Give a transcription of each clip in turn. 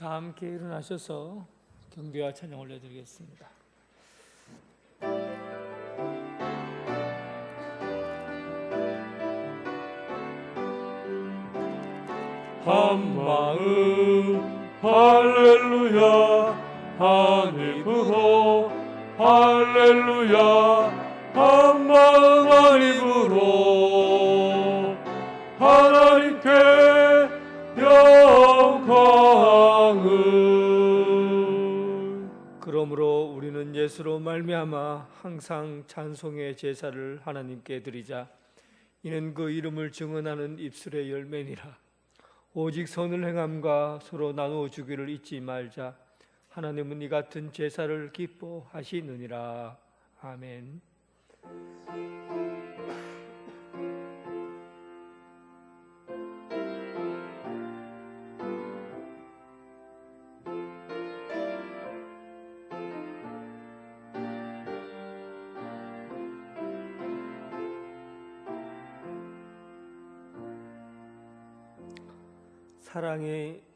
다 함께 일어나셔서 경배와 찬양 올려드리겠습니다. 한마음 할렐루야 하늘 부어 할렐루야 한마음 하늘 부어 하나님께 영광을. 그러므로 우리는 예수로 말미암아 항상 찬송의 제사를 하나님께 드리자. 이는 그 이름을 증언하는 입술의 열매니라. 오직 선을 행함과 서로 나누어 주기를 잊지 말자. 하나님은 이 같은 제사를 기뻐하시느니라. 아멘.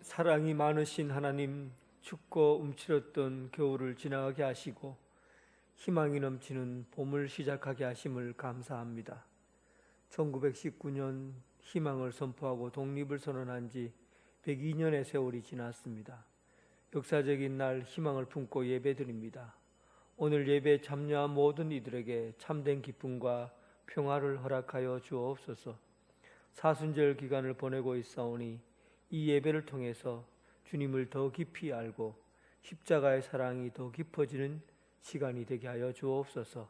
사랑이 많으신 하나님, 춥고 움츠렸던 겨울을 지나가게 하시고 희망이 넘치는 봄을 시작하게 하심을 감사합니다. 1919년 희망을 선포하고 독립을 선언한 지 102년의 세월이 지났습니다. 역사적인 날 희망을 품고 예배드립니다. 오늘 예배에 참여한 모든 이들에게 참된 기쁨과 평화를 허락하여 주옵소서. 사순절 기간을 보내고 있사오니 이 예배를 통해서 주님을 더 깊이 알고 십자가의 사랑이 더 깊어지는 시간이 되게 하여 주옵소서.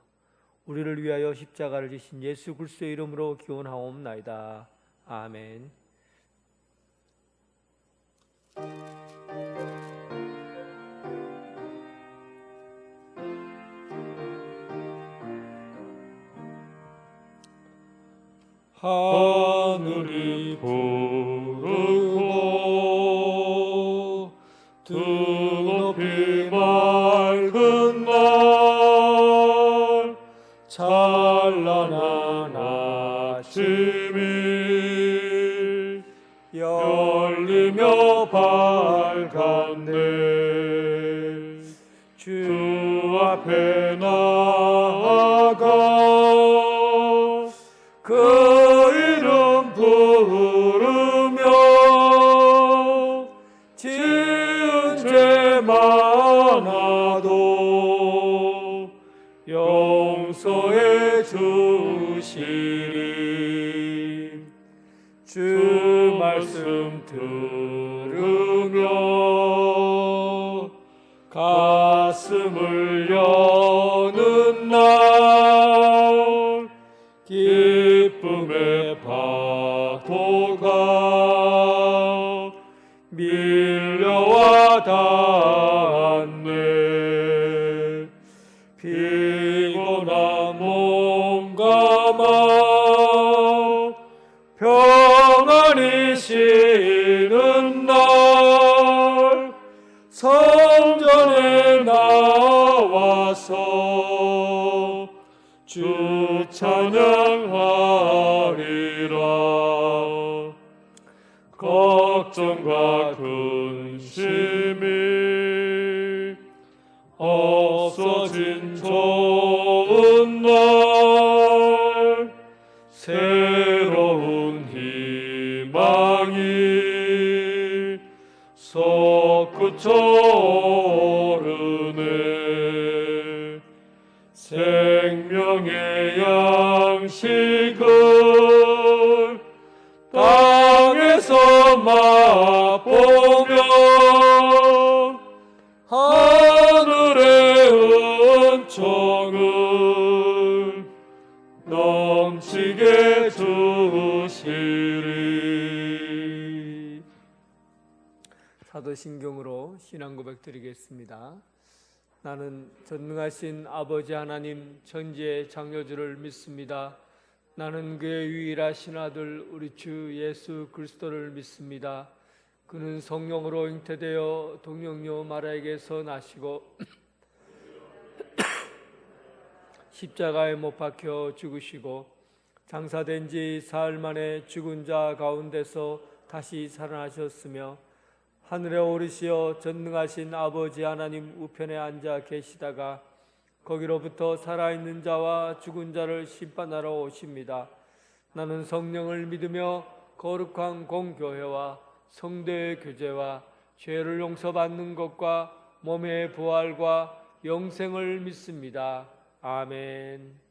우리를 위하여 십자가를 지신 예수 그리스도의 이름으로 기원하옵나이다. 아멘. 하늘이 부르고 드높이 맑은 날 찬란한 아침이 열리며 밝았네. 주 앞에 나아가 그 이름 부르며 지은 죄 많아도 용서해 주시리. 주 말씀 들으며 가슴을 여는 날 기쁨의 파도가 밀려와 닿네. 피곤한 몸과 마음 평안히 쉬는 날 성전에 나와서 주 찬양하리라. 걱정과 근심이 없어진 좋은 날 새로운 희망이 솟구쳐 오르네. 생명의 양식을 땅에서 맛보며 하늘의 은총을 넘치게 주시리. 사도신경으로 신앙 고백 드리겠습니다. 나는 전능하신 아버지 하나님 천지의 창조주를 믿습니다. 나는 그의 유일하신 아들 우리 주 예수 그리스도를 믿습니다. 그는 성령으로 잉태되어 동정녀 마리아에게서 나시고 십자가에 못 박혀 죽으시고 장사된 지 사흘 만에 죽은 자 가운데서 다시 살아나셨으며 하늘에 오르시어 전능하신 아버지 하나님 우편에 앉아 계시다가 거기로부터 살아있는 자와 죽은 자를 심판하러 오십니다. 나는 성령을 믿으며 거룩한 공교회와 성도의 교제와 죄를 용서받는 것과 몸의 부활과 영생을 믿습니다. 아멘.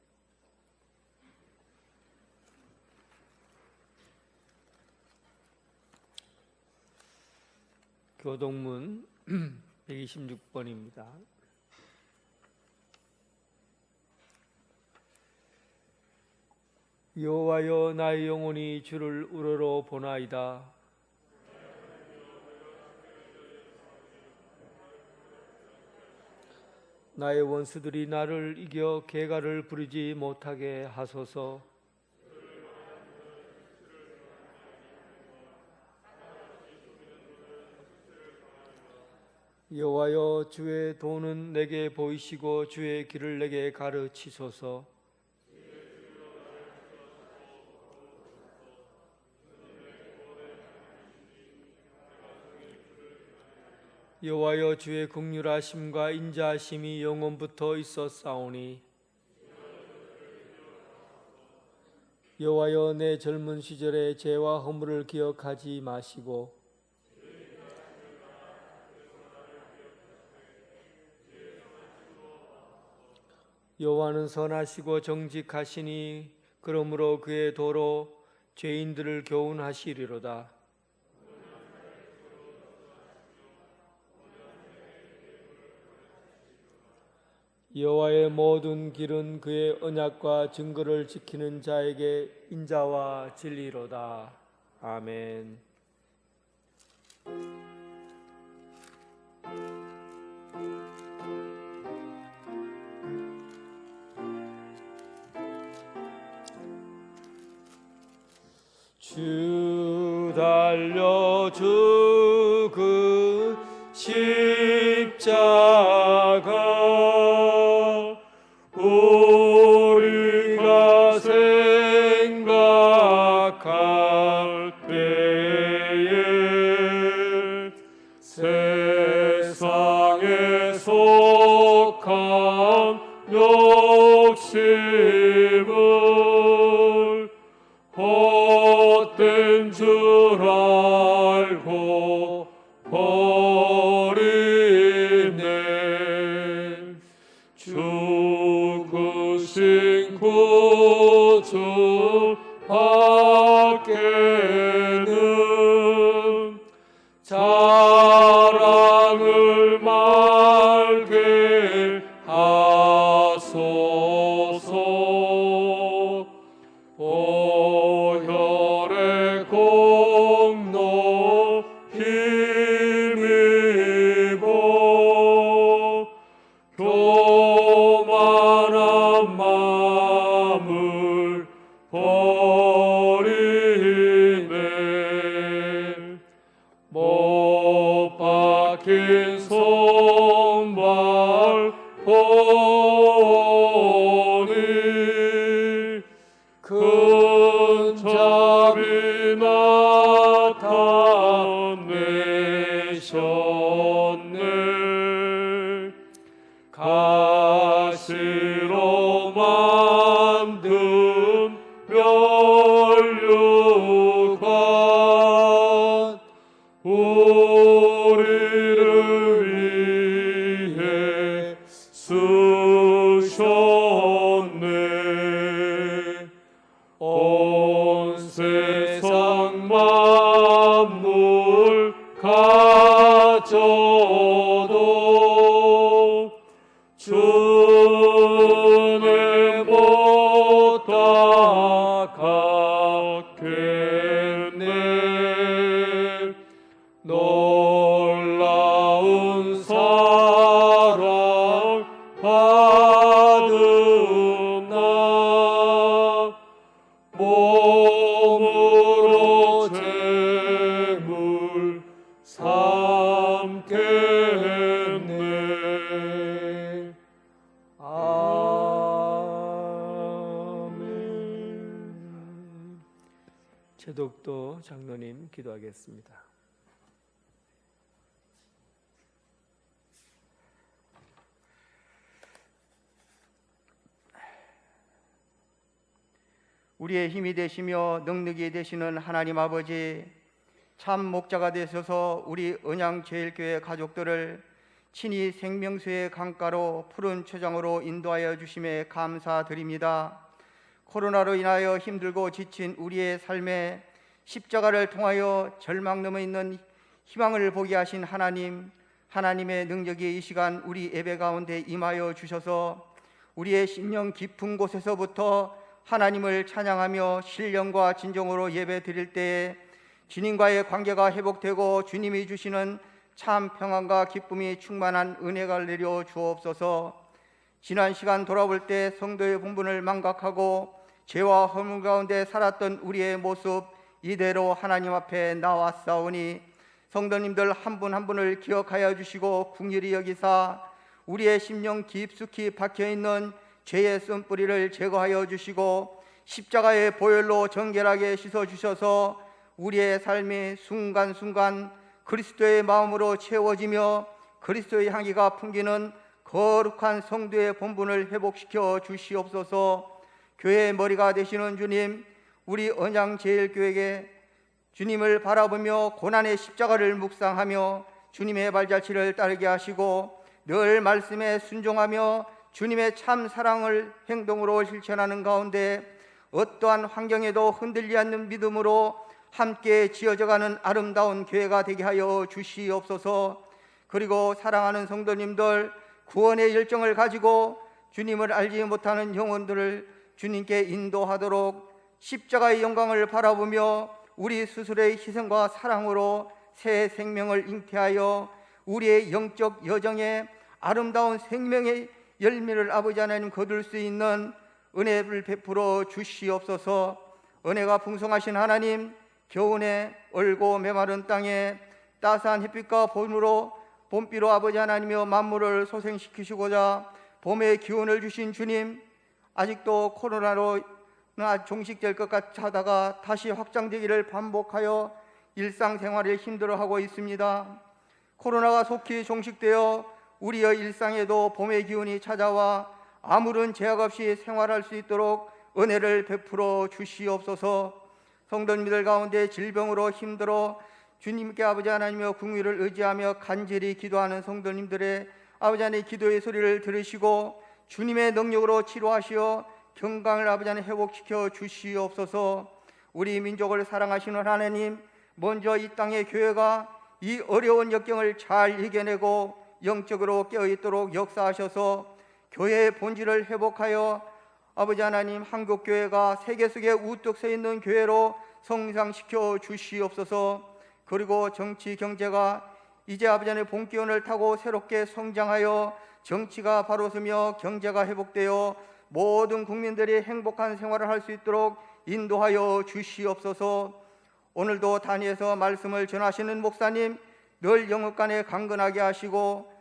교동문 126번입니다. 여호와여, 나의 영혼이 주를 우러러 보나이다. 나의 원수들이 나를 이겨 개가를 부리지 못하게 하소서. 여호와여, 주의 도는 내게 보이시고 주의 길을 내게 가르치소서. 여호와여, 주의 긍휼하심과 인자하심이 영원부터 있었사오니 여호와여, 내 젊은 시절의 죄와 허물을 기억하지 마시고 여호와는 선하시고 정직하시니 그러므로 그의 도로 죄인들을 교훈하시리로다. 여호와의 모든 길은 그의 언약과 증거를 지키는 자에게 인자와 진리로다. 아멘. 주 달려 죽은 십자가 우리가 생각할 때에 세상에 속한 욕심을 헛된 줄 알고 버리네. 죽으신 구주 밖에는 자랑을 말게 하소서. 보혈의 공로 힘입어 교만한 마음을 버리네. 못 박힌 손발 보니 큰 자비 나타내셨네. 가시로 만든 면류관 우리를 위해 쓰셨네. 온 세상 만물 가져도 주는 못 닦았겠네. 놀라운 사랑 받은 나 몸으로 재물 삼겠네. 아멘. 제독도 장로님 기도하겠습니다. 우리의 힘이 되시며 능력이 되시는 하나님 아버지, 참 목자가 되셔서 우리 언양제일교회 가족들을 친히 생명수의 강가로 푸른 초장으로 인도하여 주심에 감사드립니다. 코로나로 인하여 힘들고 지친 우리의 삶에 십자가를 통하여 절망 넘어 있는 희망을 보게 하신 하나님, 하나님의 능력이 이 시간 우리 예배 가운데 임하여 주셔서 우리의 심령 깊은 곳에서부터 하나님을 찬양하며 신령과 진정으로 예배 드릴 때에 주님과의 관계가 회복되고 주님이 주시는 참 평안과 기쁨이 충만한 은혜가 내려 주옵소서. 지난 시간 돌아볼 때 성도의 본분을 망각하고 죄와 허물 가운데 살았던 우리의 모습 이대로 하나님 앞에 나왔사오니 성도님들 한 분 한 분을 기억하여 주시고 긍휼히 여기사 우리의 심령 깊숙이 박혀있는 죄의 쓴뿌리를 제거하여 주시고 십자가의 보혈로 정결하게 씻어주셔서 우리의 삶이 순간순간 그리스도의 마음으로 채워지며 그리스도의 향기가 풍기는 거룩한 성도의 본분을 회복시켜 주시옵소서. 교회의 머리가 되시는 주님, 우리 언양제일교회에 주님을 바라보며 고난의 십자가를 묵상하며 주님의 발자취를 따르게 하시고 늘 말씀에 순종하며 주님의 참 사랑을 행동으로 실천하는 가운데 어떠한 환경에도 흔들리지 않는 믿음으로 함께 지어져가는 아름다운 교회가 되게 하여 주시옵소서. 그리고 사랑하는 성도님들, 구원의 열정을 가지고 주님을 알지 못하는 영혼들을 주님께 인도하도록 십자가의 영광을 바라보며 우리 스스로의 희생과 사랑으로 새 생명을 잉태하여 우리의 영적 여정에 아름다운 생명의 열매를 아버지 하나님 거둘 수 있는 은혜를 베풀어 주시옵소서. 은혜가 풍성하신 하나님, 겨우내 얼고 메마른 땅에 따스한 햇빛과 봄비로 아버지 하나님이여 만물을 소생시키시고자 봄의 기운을 주신 주님, 아직도 코로나로 종식될 것 같이 하다가 다시 확장되기를 반복하여 일상생활에 힘들어하고 있습니다. 코로나가 속히 종식되어 우리의 일상에도 봄의 기운이 찾아와 아무런 제약 없이 생활할 수 있도록 은혜를 베풀어 주시옵소서. 성도님들 가운데 질병으로 힘들어 주님께 아버지 하나님의 긍휼을 의지하며 간절히 기도하는 성도님들의 아버지 하나님의 기도의 소리를 들으시고 주님의 능력으로 치료하시어 건강을 아버지 하나님 회복시켜 주시옵소서. 우리 민족을 사랑하시는 하나님, 먼저 이 땅의 교회가 이 어려운 역경을 잘 이겨내고 영적으로 깨어있도록 역사하셔서 교회의 본질을 회복하여 아버지 하나님 한국교회가 세계 속에 우뚝 서 있는 교회로 성장시켜 주시옵소서. 그리고 정치 경제가 이제 아버지 하나님 본기운을 타고 새롭게 성장하여 정치가 바로 서며 경제가 회복되어 모든 국민들이 행복한 생활을 할 수 있도록 인도하여 주시옵소서. 오늘도 단위에서 말씀을 전하시는 목사님 늘 영업간에 강건하게 하시고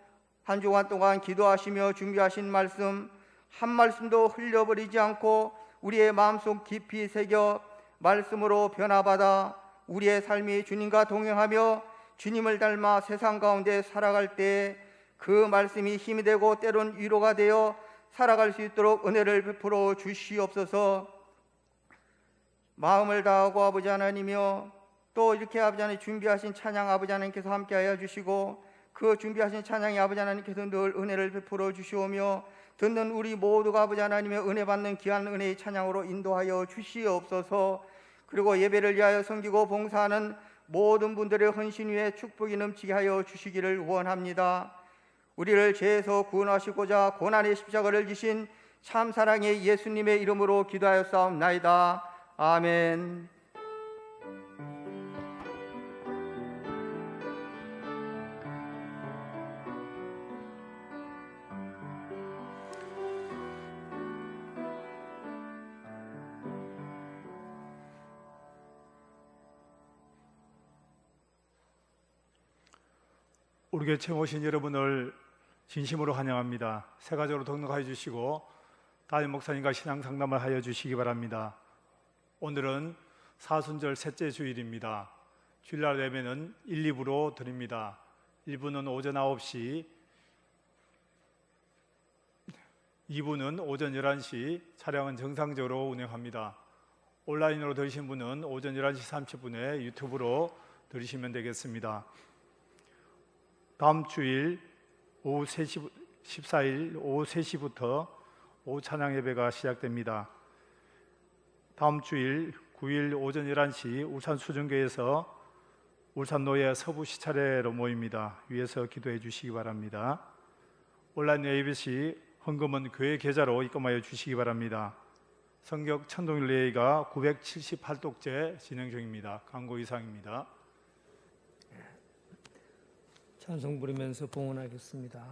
한 주간 동안 기도하시며 준비하신 말씀 한 말씀도 흘려버리지 않고 우리의 마음속 깊이 새겨 말씀으로 변화받아 우리의 삶이 주님과 동행하며 주님을 닮아 세상 가운데 살아갈 때 그 말씀이 힘이 되고 때론 위로가 되어 살아갈 수 있도록 은혜를 베풀어 주시옵소서. 마음을 다하고 아버지 하나님이여 또 이렇게 아버지 하나님 준비하신 찬양 아버지 하나님께서 함께하여 주시고 그 준비하신 찬양이 아버지 하나님께서 늘 은혜를 베풀어 주시오며 듣는 우리 모두가 아버지 하나님의 은혜 받는 귀한 은혜의 찬양으로 인도하여 주시옵소서. 그리고 예배를 위하여 섬기고 봉사하는 모든 분들의 헌신 위에 축복이 넘치게 하여 주시기를 원합니다. 우리를 죄에서 구원하시고자 고난의 십자가를 지신 참사랑의 예수님의 이름으로 기도하였사옵나이다. 아멘. 우리 교회 처음 오신 여러분을 진심으로 환영합니다. 새 가족으로 등록하여 주시고 담임 목사님과 신앙 상담을 하여 주시기 바랍니다. 오늘은 사순절 셋째 주일입니다. 주일날 예배는 1, 2부로 드립니다. 1부는 오전 9시, 2부는 오전 11시, 차량은 정상적으로 운행합니다. 온라인으로 들으신 분은 오전 11시 30분에 유튜브로 들으시면 되겠습니다. 다음 주일 오후 3시, 14일 오후 3시부터 오후 찬양 예배가 시작됩니다. 다음 주일 9일 오전 11시 울산 수정교회에서 울산 노예 서부 시차례로 모입니다. 위에서 기도해 주시기 바랍니다. 온라인 예배 시 헌금은 교회 계좌로 입금하여 주시기 바랍니다. 성격 천동일 예의가 978독째 진행 중입니다. 광고 이상입니다. 찬송 부르면서 봉헌하겠습니다.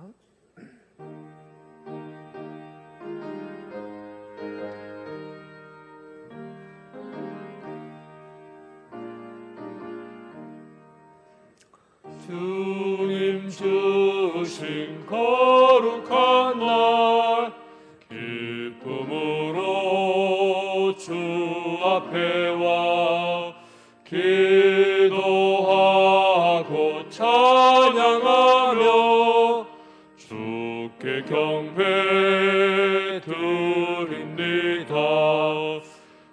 주님 주신 거룩한 날 기쁨으로 주 앞에 와 기도하고 찬양하며 주께 경배 드립니다.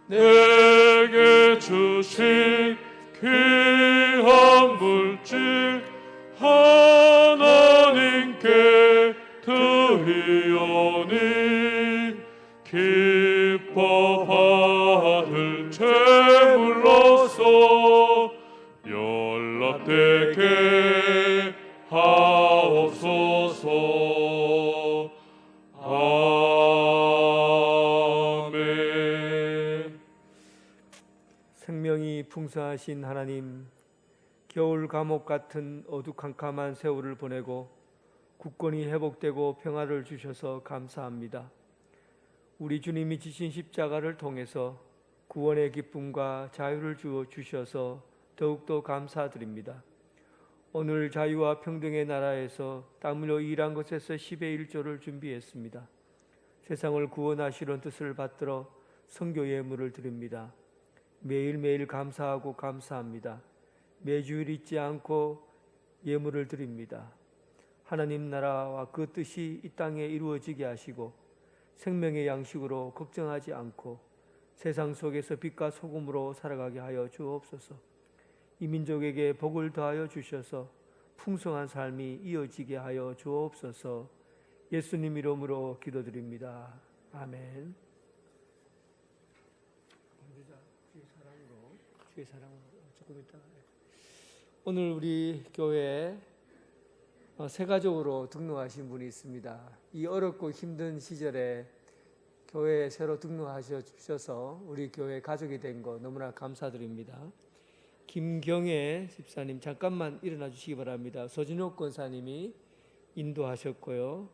내게 주신 귀한 물질 하나님께 드리오니 기뻐 받을 제물로서 연락되게 하옵소서. 아멘. 생명이 풍성하신 하나님, 겨울 감옥 같은 어두컴컴한 세월을 보내고 국권이 회복되고 평화를 주셔서 감사합니다. 우리 주님이 지신 십자가를 통해서 구원의 기쁨과 자유를 주셔서 더욱더 감사드립니다. 오늘 자유와 평등의 나라에서 땀 흘려 일한 것에서 10의 1조를 준비했습니다. 세상을 구원하시는 뜻을 받들어 선교 예물을 드립니다. 매일매일 감사하고 감사합니다. 매주일 잊지 않고 예물을 드립니다. 하나님 나라와 그 뜻이 이 땅에 이루어지게 하시고 생명의 양식으로 걱정하지 않고 세상 속에서 빛과 소금으로 살아가게 하여 주옵소서. 이 민족에게 복을 더하여 주셔서 풍성한 삶이 이어지게 하여 주옵소서. 예수님 이름으로 기도드립니다. 아멘. 주의 사랑으로 조금 있다가 오늘 우리 교회에 새 가족으로 등록하신 분이 있습니다. 이 어렵고 힘든 시절에 교회에 새로 등록하셔 주셔서 우리 교회 가족이 된 거 너무나 감사드립니다. 김경애 집사님 잠깐만 일어나 주시기 바랍니다. 서진옥 권사님이 인도하셨고요.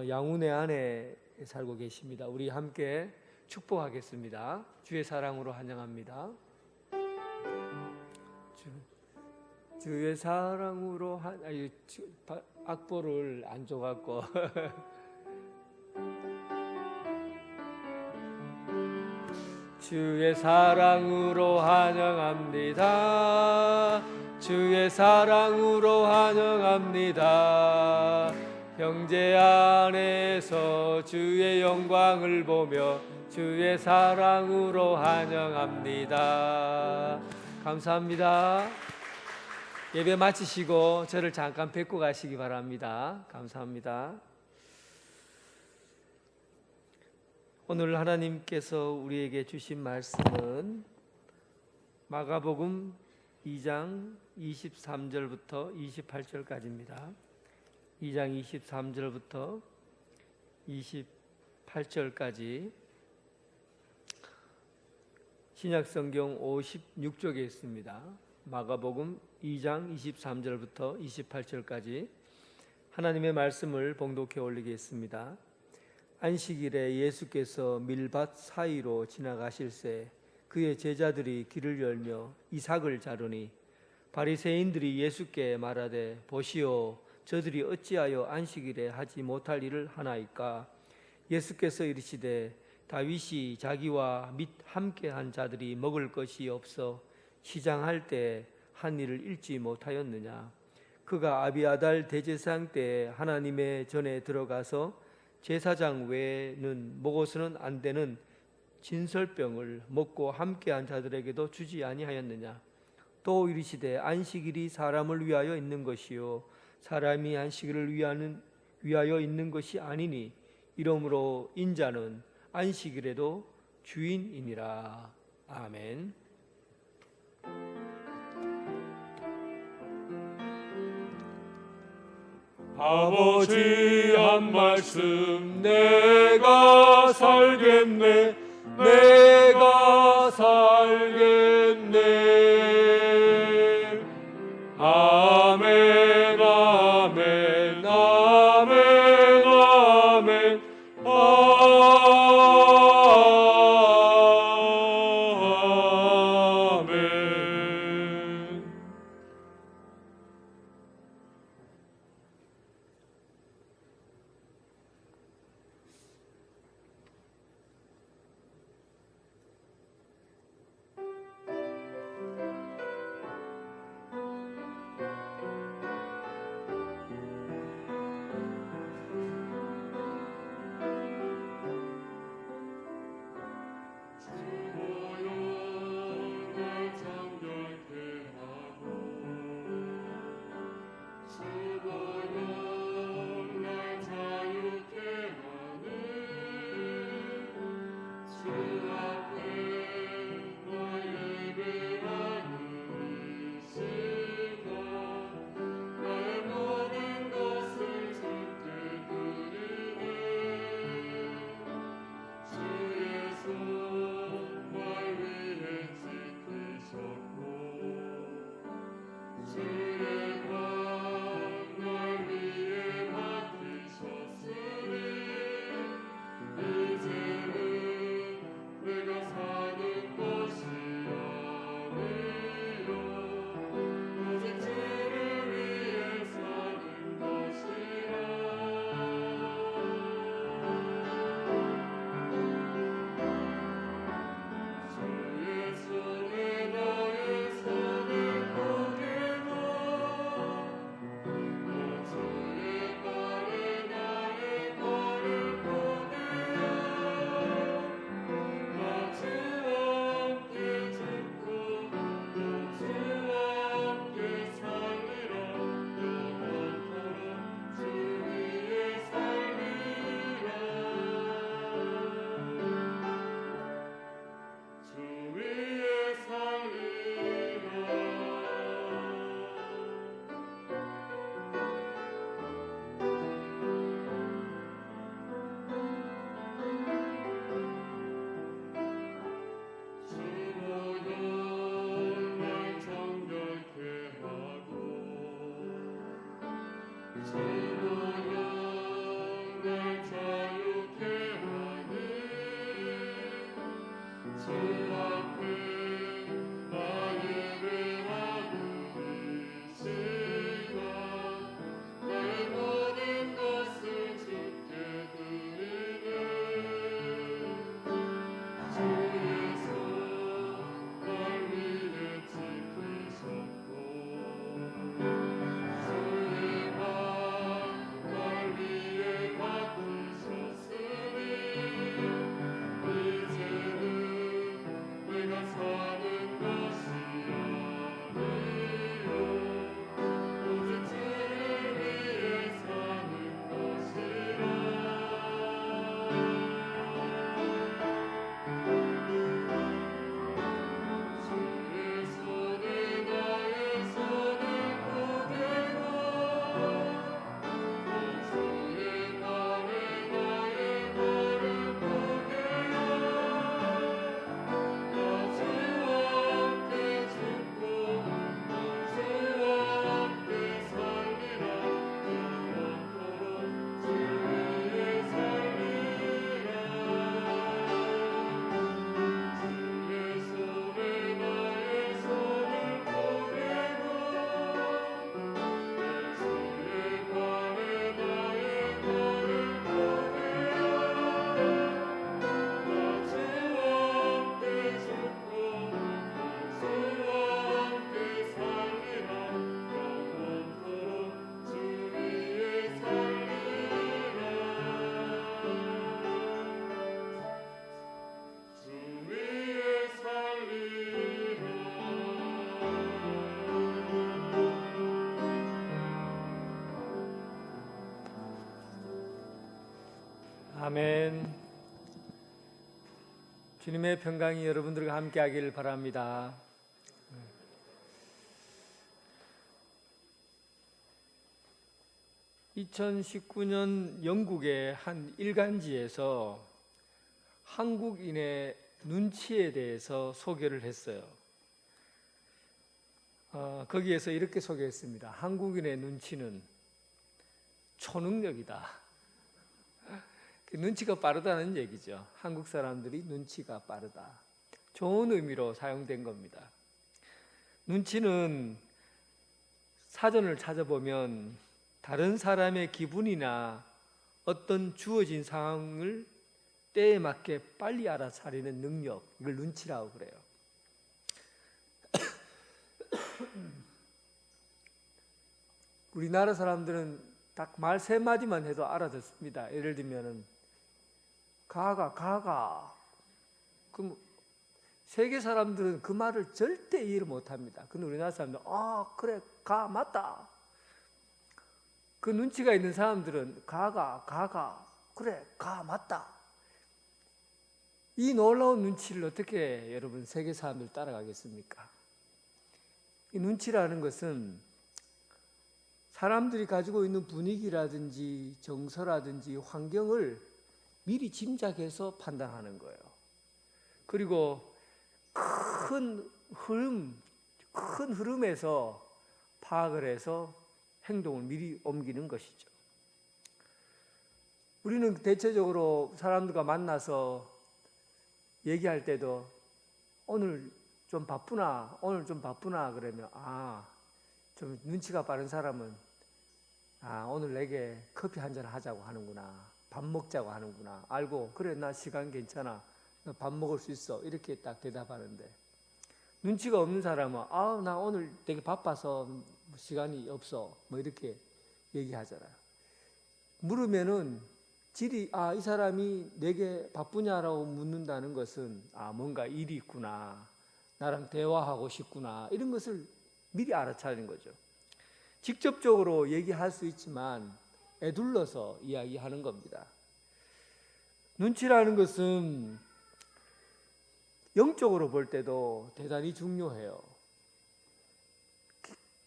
양운의 안에 살고 계십니다. 우리 함께 축복하겠습니다. 주의 사랑으로 환영합니다. 주의 사랑으로 악보를 안 줘갖고 주의 사랑으로 환영합니다. 주의 사랑으로 환영합니다. 형제 안에서 주의 영광을 보며 주의 사랑으로 환영합니다. 감사합니다. 예배 마치시고 저를 잠깐 뵙고 가시기 바랍니다. 감사합니다. 오늘 하나님께서 우리에게 주신 말씀은 마가복음 2장 23절부터 28절까지입니다. 2장 23절부터 28절까지 신약성경 56쪽에 있습니다. 마가복음 2장 23절부터 28절까지 하나님의 말씀을 봉독해 올리겠습니다. 안식일에 예수께서 밀밭 사이로 지나가실새 그의 제자들이 길을 열며 이삭을 자르니 바리새인들이 예수께 말하되 보시오 저들이 어찌하여 안식일에 하지 못할 일을 하나이까. 예수께서 이르시되 다윗이 자기와 및 함께한 자들이 먹을 것이 없어 시장할 때 한 일을 잃지 못하였느냐. 그가 아비아달 대제사장 때 하나님의 전에 들어가서 제사장 외에는 먹어서는 안 되는 진설병을 먹고 함께한 자들에게도 주지 아니하였느냐? 또 이르시되 안식일이 사람을 위하여 있는 것이요 사람이 안식일을 위하여 있는 것이 아니니 이러므로 인자는 안식일에도 주인이니라. 아멘. 아버지 한 말씀 내가 살겠네 내가 살겠네 아멘 아멘 아멘 아멘 아멘. 아멘. 주님의 평강이 여러분들과 함께하기를 바랍니다. 2019년 영국의 한 일간지에서 한국인의 눈치에 대해서 소개를 했어요. 거기에서 이렇게 소개했습니다. 한국인의 눈치는 초능력이다. 눈치가 빠르다는 얘기죠. 한국 사람들이 눈치가 빠르다. 좋은 의미로 사용된 겁니다. 눈치는 사전을 찾아보면 다른 사람의 기분이나 어떤 주어진 상황을 때에 맞게 빨리 알아차리는 능력, 이걸 눈치라고 그래요. 우리나라 사람들은 딱 말 3마디만 해도 알아듣습니다. 예를 들면은 가가. 그럼 세계 사람들은 그 말을 절대 이해를 못합니다. 근데 우리나라 사람들은 그래 가 맞다. 그 눈치가 있는 사람들은 가가 그래 가 맞다. 이 놀라운 눈치를 어떻게 여러분 세계 사람들 따라가겠습니까? 이 눈치라는 것은 사람들이 가지고 있는 분위기라든지 정서라든지 환경을 미리 짐작해서 판단하는 거예요. 그리고 큰 흐름에서 파악을 해서 행동을 미리 옮기는 것이죠. 우리는 대체적으로 사람들과 만나서 얘기할 때도 오늘 좀 바쁘나 그러면 좀 눈치가 빠른 사람은 오늘 내게 커피 한잔 하자고 하는구나, 밥 먹자고 하는구나 알고, 그래 나 시간 괜찮아, 나 밥 먹을 수 있어, 이렇게 딱 대답하는데, 눈치가 없는 사람은 나 오늘 되게 바빠서 시간이 없어 뭐 이렇게 얘기하잖아요. 물으면은 이 사람이 내게 바쁘냐라고 묻는다는 것은 뭔가 일이 있구나, 나랑 대화하고 싶구나, 이런 것을 미리 알아차리는 거죠. 직접적으로 얘기할 수 있지만 애둘러서 이야기하는 겁니다. 눈치라는 것은 영적으로 볼 때도 대단히 중요해요.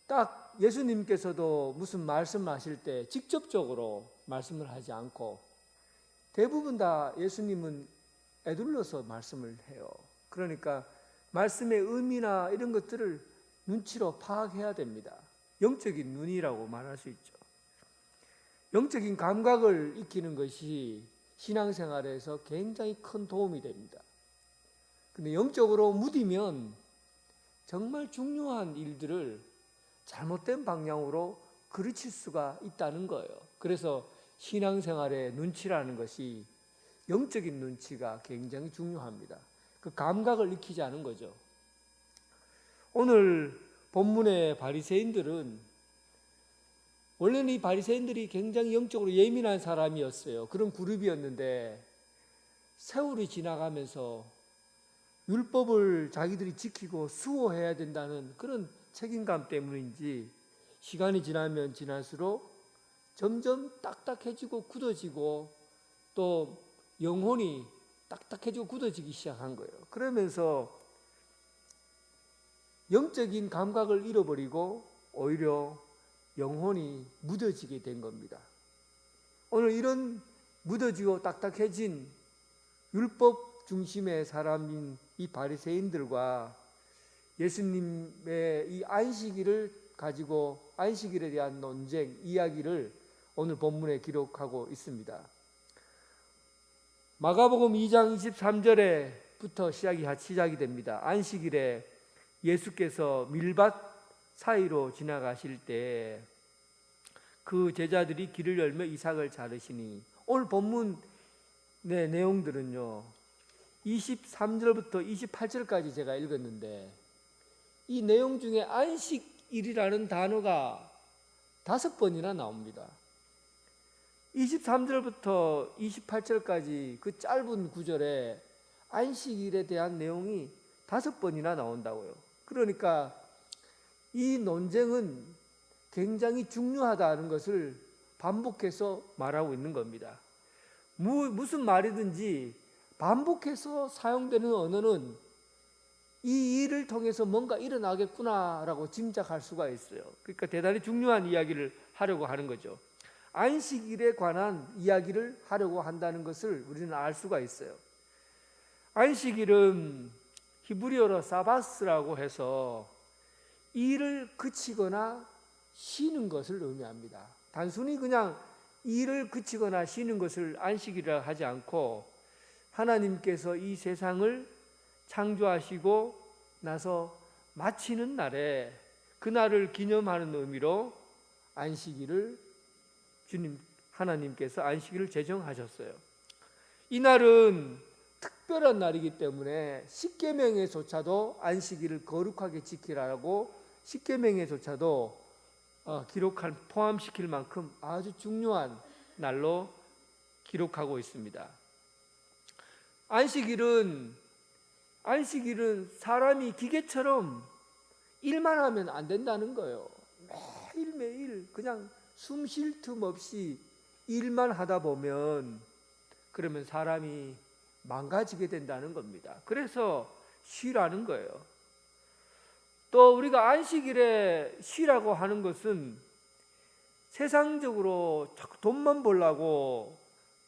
딱 예수님께서도 무슨 말씀하실 때 직접적으로 말씀을 하지 않고 대부분 다 예수님은 애둘러서 말씀을 해요. 그러니까 말씀의 의미나 이런 것들을 눈치로 파악해야 됩니다. 영적인 눈이라고 말할 수 있죠. 영적인 감각을 익히는 것이 신앙생활에서 굉장히 큰 도움이 됩니다. 근데 영적으로 무디면 정말 중요한 일들을 잘못된 방향으로 그르칠 수가 있다는 거예요. 그래서 신앙생활의 눈치라는 것이, 영적인 눈치가 굉장히 중요합니다. 그 감각을 익히자는 거죠. 오늘 본문의 바리새인들은, 원래는 이 바리새인들이 굉장히 영적으로 예민한 사람이었어요. 그런 그룹이었는데 세월이 지나가면서 율법을 자기들이 지키고 수호해야 된다는 그런 책임감 때문인지 시간이 지나면 지날수록 점점 딱딱해지고 굳어지고 또 영혼이 딱딱해지고 굳어지기 시작한 거예요. 그러면서 영적인 감각을 잃어버리고 오히려 영혼이 무뎌지게 된 겁니다. 오늘 이런 무뎌지고 딱딱해진 율법 중심의 사람인 이 바리새인들과 예수님의 이 안식일을 가지고 안식일에 대한 논쟁, 이야기를 오늘 본문에 기록하고 있습니다. 마가복음 2장 23절에부터 시작이 됩니다. 안식일에 예수께서 밀밭 사이로 지나가실 때 그 제자들이 길을 열며 이삭을 자르시니, 오늘 본문의 내용들은요 23절부터 28절까지 제가 읽었는데 이 내용 중에 안식일이라는 단어가 5번이나 나옵니다. 23절부터 28절까지 그 짧은 구절에 안식일에 대한 내용이 5번이나 나온다고요. 그러니까 이 논쟁은 굉장히 중요하다는 것을 반복해서 말하고 있는 겁니다. 무슨 말이든지 반복해서 사용되는 언어는 이 일을 통해서 뭔가 일어나겠구나라고 짐작할 수가 있어요. 그러니까 대단히 중요한 이야기를 하려고 하는 거죠. 안식일에 관한 이야기를 하려고 한다는 것을 우리는 알 수가 있어요. 안식일은 히브리어로 사바스라고 해서 일을 그치거나 쉬는 것을 의미합니다. 단순히 그냥 일을 그치거나 쉬는 것을 안식이라 하지 않고 하나님께서 이 세상을 창조하시고 나서 마치는 날에 그날을 기념하는 의미로 안식일을 주님 하나님께서 안식일을 제정하셨어요. 이 날은 특별한 날이기 때문에 십계명에조차도 안식일을 거룩하게 지키라고 십계명에조차도 포함시킬 만큼 아주 중요한 날로 기록하고 있습니다. 안식일은 사람이 기계처럼 일만 하면 안 된다는 거예요. 매일매일 그냥 숨 쉴 틈 없이 일만 하다 보면 그러면 사람이 망가지게 된다는 겁니다. 그래서 쉬라는 거예요. 또 우리가 안식일에 쉬라고 하는 것은 세상적으로 자꾸 돈만 벌려고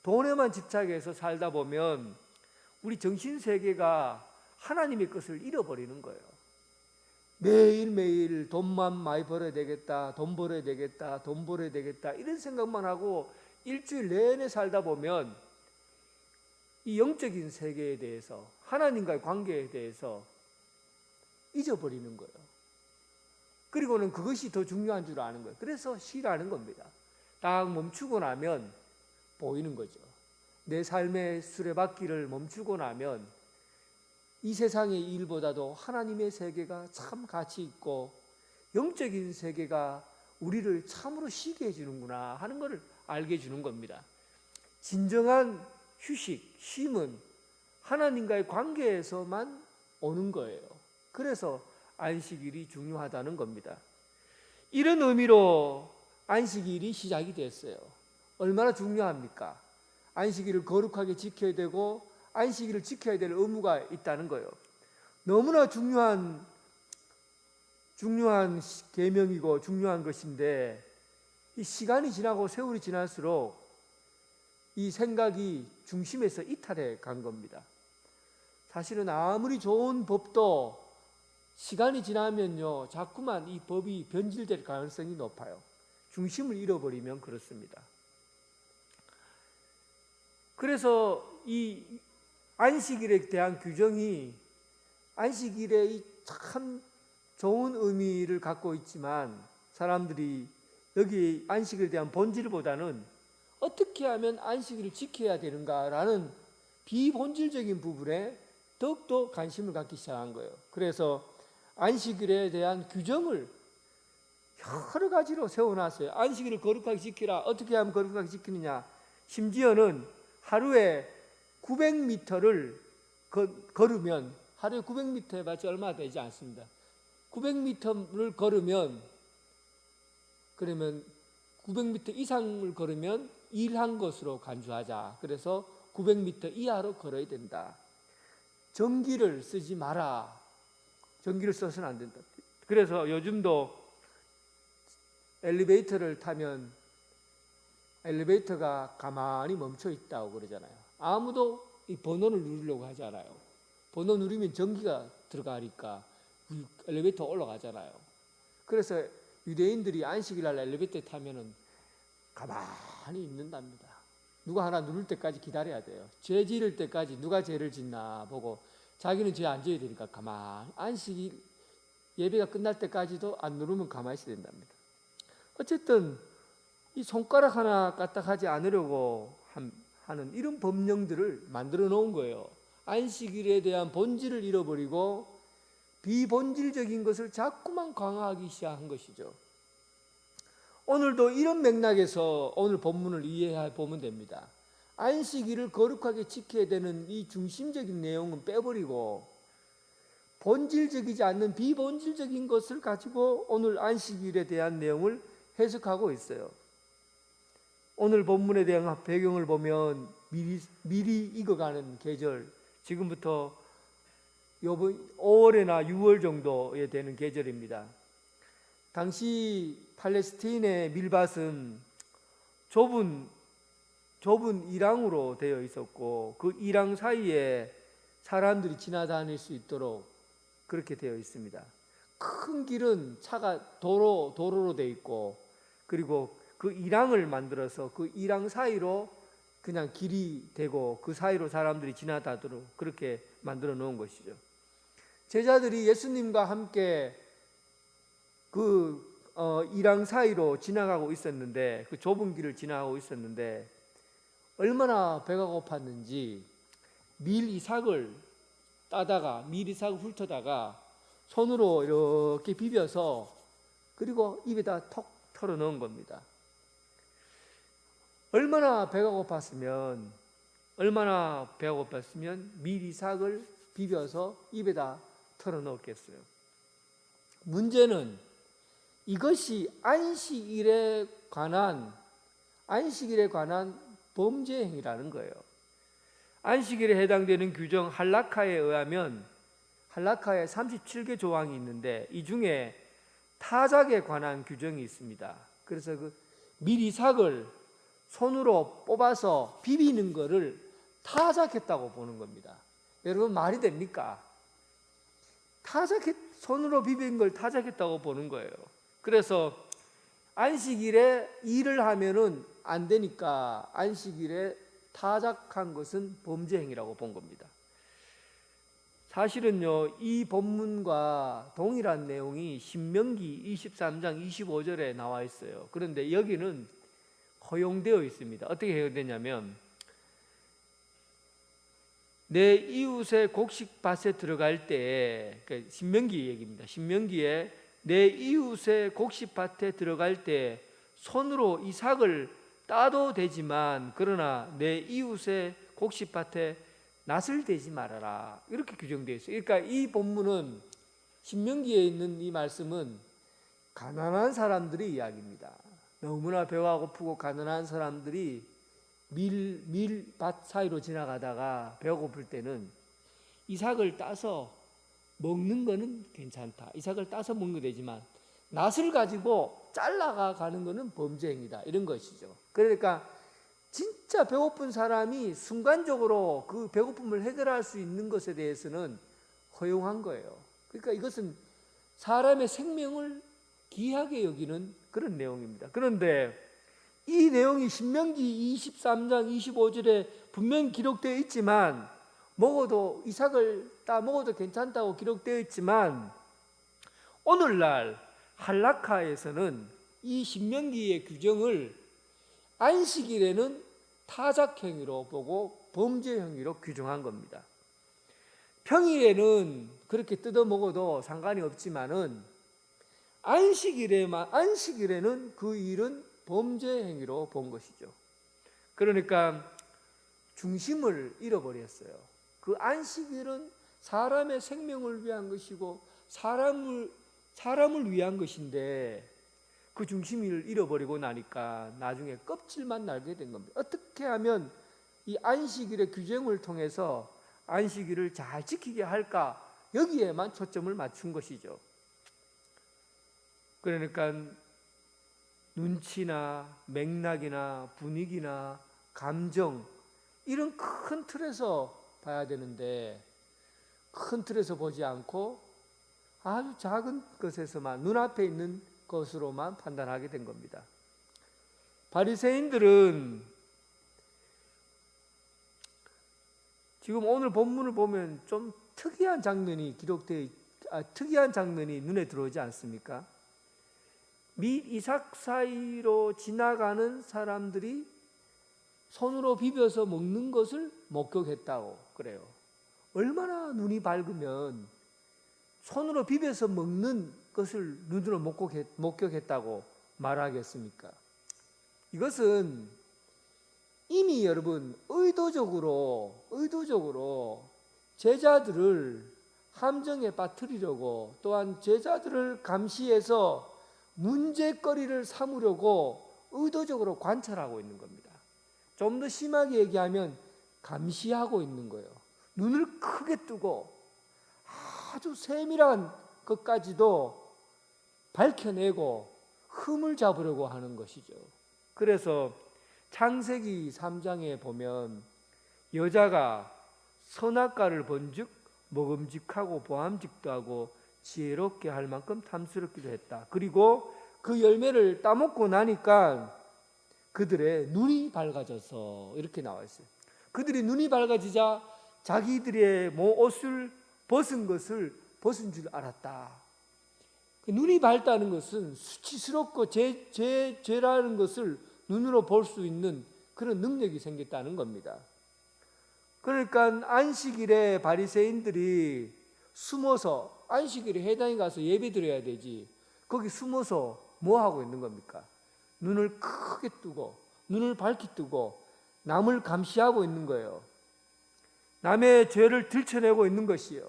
돈에만 집착해서 살다 보면 우리 정신세계가 하나님의 것을 잃어버리는 거예요. 매일매일 돈만 많이 벌어야 되겠다, 돈 벌어야 되겠다, 돈 벌어야 되겠다 이런 생각만 하고 일주일 내내 살다 보면 이 영적인 세계에 대해서 하나님과의 관계에 대해서 잊어버리는 거예요. 그리고는 그것이 더 중요한 줄 아는 거예요. 그래서 쉬라는 겁니다. 딱 멈추고 나면 보이는 거죠. 내 삶의 수레바퀴를 멈추고 나면 이 세상의 일보다도 하나님의 세계가 참 가치 있고 영적인 세계가 우리를 참으로 쉬게 해주는구나 하는 것을 알게 해주는 겁니다. 진정한 휴식, 쉼은 하나님과의 관계에서만 오는 거예요. 그래서 안식일이 중요하다는 겁니다. 이런 의미로 안식일이 시작이 됐어요. 얼마나 중요합니까? 안식일을 거룩하게 지켜야 되고 안식일을 지켜야 될 의무가 있다는 거예요. 너무나 중요한 계명이고 중요한 것인데 이 시간이 지나고 세월이 지날수록 이 생각이 중심에서 이탈해 간 겁니다. 사실은 아무리 좋은 법도 시간이 지나면요 자꾸만 이 법이 변질될 가능성이 높아요. 중심을 잃어버리면 그렇습니다. 그래서 이 안식일에 대한 규정이 안식일에 참 좋은 의미를 갖고 있지만 사람들이 여기 안식일에 대한 본질보다는 어떻게 하면 안식일을 지켜야 되는가라는 비본질적인 부분에 더욱더 관심을 갖기 시작한 거예요. 그래서 안식일에 대한 규정을 여러 가지로 세워놨어요. 안식일을 거룩하게 지키라. 어떻게 하면 거룩하게 지키느냐. 심지어는 하루에 900m를 걸으면 하루에 900m 해봤자 얼마 되지 않습니다. 900m를 걸으면 그러면 900m 이상을 걸으면 일한 것으로 간주하자. 그래서 900m 이하로 걸어야 된다. 전기를 쓰지 마라. 전기를 써서는 안 된다. 그래서 요즘도 엘리베이터를 타면 엘리베이터가 가만히 멈춰 있다고 그러잖아요. 아무도 이 번호를 누르려고 하지 않아요. 번호 누르면 전기가 들어가니까 엘리베이터 올라가잖아요. 그래서 유대인들이 안식일 날 엘리베이터에 타면은 가만히 있는답니다. 누가 하나 누를 때까지 기다려야 돼요. 죄 지을 때까지 누가 죄를 짓나 보고 자기는 죄 안 지어야 되니까 가만히 안식일 예배가 끝날 때까지도 안 누르면 가만히 있어야 된답니다. 어쨌든 이 손가락 하나 까딱하지 않으려고 하는 이런 법령들을 만들어 놓은 거예요. 안식일에 대한 본질을 잃어버리고 비본질적인 것을 자꾸만 강화하기 시작한 것이죠. 오늘도 이런 맥락에서 오늘 본문을 이해해 보면 됩니다. 안식일을 거룩하게 지켜야 되는 이 중심적인 내용은 빼버리고 본질적이지 않는 비본질적인 것을 가지고 오늘 안식일에 대한 내용을 해석하고 있어요. 오늘 본문에 대한 배경을 보면 미리 익어가는 계절, 지금부터 요번 5월이나 6월 정도에 되는 계절입니다. 당시 팔레스타인의 밀밭은 좁은 이랑으로 되어 있었고 그 이랑 사이에 사람들이 지나다닐 수 있도록 그렇게 되어 있습니다. 큰 길은 차가 도로로 되어 있고, 그리고 그 이랑을 만들어서 그 이랑 사이로 그냥 길이 되고 그 사이로 사람들이 지나다도록 그렇게 만들어 놓은 것이죠. 제자들이 예수님과 함께 그 이랑 사이로 지나가고 있었는데, 그 좁은 길을 지나가고 있었는데 얼마나 배가 고팠는지 밀 이삭을 훑어다가 손으로 이렇게 비벼서 그리고 입에다 톡 털어 넣은 겁니다. 얼마나 배가 고팠으면 밀 이삭을 비벼서 입에다 털어 넣었겠어요. 문제는 이것이 안식일에 관한 범죄 행위라는 거예요. 안식일에 해당되는 규정 할라카에 의하면 할라카에 37개 조항이 있는데 이 중에 타작에 관한 규정이 있습니다. 그래서 그 밀이삭을 손으로 뽑아서 비비는 것을 타작했다고 보는 겁니다. 여러분, 말이 됩니까? 손으로 비빈 걸 타작했다고 보는 거예요. 그래서 안식일에 일을 하면은 안 되니까 안식일에 타작한 것은 범죄 행위라고 본 겁니다. 사실은요, 이 본문과 동일한 내용이 신명기 23장 25절에 나와 있어요. 그런데 여기는 허용되어 있습니다. 어떻게 허용되냐면, 내 이웃의 곡식밭에 들어갈 때, 신명기 얘기입니다. 신명기에 내 이웃의 곡식밭에 들어갈 때 손으로 이삭을 따도 되지만 그러나 내 이웃의 곡식밭에 낫을 대지 말아라, 이렇게 규정되어 있어요. 그러니까 이 본문은, 신명기에 있는 이 말씀은 가난한 사람들의 이야기입니다. 너무나 배가 고프고 가난한 사람들이 밀밭 사이로 지나가다가 배가 고플 때는 이삭을 따서 먹는 거는 괜찮다, 이삭을 따서 먹는 거 되지만 낫을 가지고 잘라가 가는 거는 범죄 행위다, 이런 것이죠. 그러니까 진짜 배고픈 사람이 순간적으로 그 배고픔을 해결할 수 있는 것에 대해서는 허용한 거예요. 그러니까 이것은 사람의 생명을 귀하게 여기는 그런 내용입니다. 그런데 이 내용이 신명기 23장 25절에 분명히 기록되어 있지만, 이삭을 따 먹어도 괜찮다고 기록되어 있지만, 오늘날 할라카에서는 이 신명기의 규정을 안식일에는 타작행위로 보고 범죄 행위로 규정한 겁니다. 평일에는 그렇게 뜯어 먹어도 상관이 없지만은 안식일에는 그 일은 범죄 행위로 본 것이죠. 그러니까 중심을 잃어버렸어요. 그 안식일은 사람의 생명을 위한 것이고 사람을 위한 것인데 그 중심을 잃어버리고 나니까 나중에 껍질만 날게 된 겁니다. 어떻게 하면 이 안식일의 규정을 통해서 안식일을 잘 지키게 할까, 여기에만 초점을 맞춘 것이죠. 그러니까 눈치나 맥락이나 분위기나 감정, 이런 큰 틀에서 봐야 되는데 큰 틀에서 보지 않고 아주 작은 것에서만, 눈앞에 있는 것으로만 판단하게 된 겁니다. 바리새인들은 지금 오늘 본문을 보면 좀 특이한 장면이 눈에 들어오지 않습니까? 밀 이삭 사이로 지나가는 사람들이 손으로 비벼서 먹는 것을 목격했다고 그래요. 얼마나 눈이 밝으면 손으로 비벼서 먹는 것을 눈으로 목격했다고 말하겠습니까? 이것은 이미 여러분 의도적으로 제자들을 함정에 빠뜨리려고, 또한 제자들을 감시해서 문제거리를 삼으려고 의도적으로 관찰하고 있는 겁니다. 좀 더 심하게 얘기하면 감시하고 있는 거예요. 눈을 크게 뜨고 아주 세밀한 것까지도 밝혀내고 흠을 잡으려고 하는 것이죠. 그래서 창세기 3장에 보면 여자가 선악과를 본즉 먹음직하고 보암직도 하고 지혜롭게 할 만큼 탐스럽기도 했다. 그리고 그 열매를 따먹고 나니까 그들의 눈이 밝아져서 이렇게 나와 있어요. 그들이 눈이 밝아지자 자기들의 옷을 벗은 것을 벗은 줄 알았다. 눈이 밝다는 것은 수치스럽고 죄라는 것을 눈으로 볼 수 있는 그런 능력이 생겼다는 겁니다. 그러니까 안식일에 바리새인들이 숨어서, 안식일에 회당에 가서 예배 드려야 되지, 거기 숨어서 뭐 하고 있는 겁니까? 눈을 크게 뜨고 눈을 밝게 뜨고 남을 감시하고 있는 거예요. 남의 죄를 들춰내고 있는 것이요.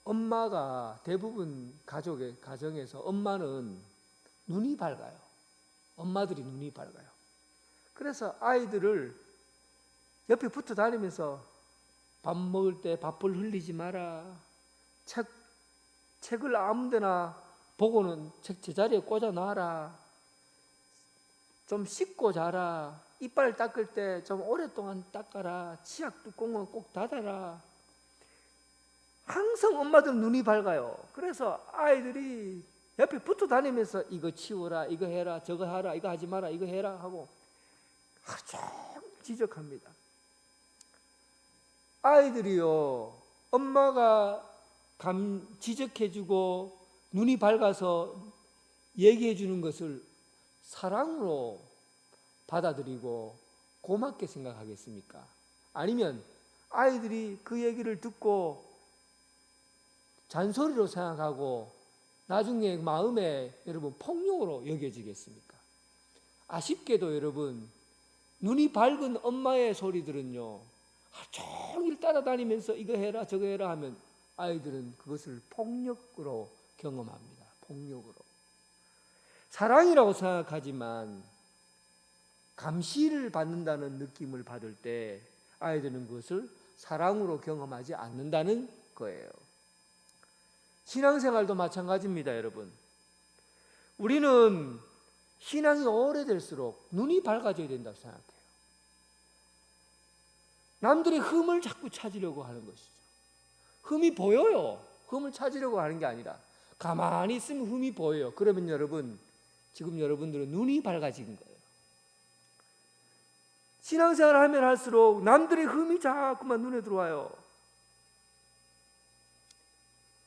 엄마가 대부분 가정에서 엄마는 눈이 밝아요. 엄마들이 눈이 밝아요. 그래서 아이들을 옆에 붙어 다니면서 밥 먹을 때 밥을 흘리지 마라. 책을 아무 데나 보고는 책 제자리에 꽂아 놔라. 좀 씻고 자라. 이빨 닦을 때 좀 오랫동안 닦아라. 치약 뚜껑은 꼭 닫아라. 항상 엄마들은 눈이 밝아요. 그래서 아이들이 옆에 붙어 다니면서 이거 치워라, 이거 해라, 저거 하라, 이거 하지 마라, 이거 해라 하고 하루 종일 지적합니다. 아이들이요, 엄마가 지적해주고 눈이 밝아서 얘기해주는 것을 사랑으로 받아들이고 고맙게 생각하겠습니까? 아니면 아이들이 그 얘기를 듣고 잔소리로 생각하고 나중에 마음에 여러분 폭력으로 여겨지겠습니까? 아쉽게도 여러분, 눈이 밝은 엄마의 소리들은요, 하루 종일 따라다니면서 이거 해라 저거 해라 하면 아이들은 그것을 폭력으로 경험합니다. 폭력으로. 사랑이라고 생각하지만 감시를 받는다는 느낌을 받을 때 아이들은 그것을 사랑으로 경험하지 않는다는 거예요. 신앙생활도 마찬가지입니다, 여러분. 우리는 신앙이 오래될수록 눈이 밝아져야 된다고 생각해요. 남들의 흠을 자꾸 찾으려고 하는 것이죠. 흠이 보여요. 흠을 찾으려고 하는 게 아니라 가만히 있으면 흠이 보여요. 그러면 여러분, 지금 여러분들은 눈이 밝아진 거예요. 신앙생활을 하면 할수록 남들의 흠이 자꾸만 눈에 들어와요.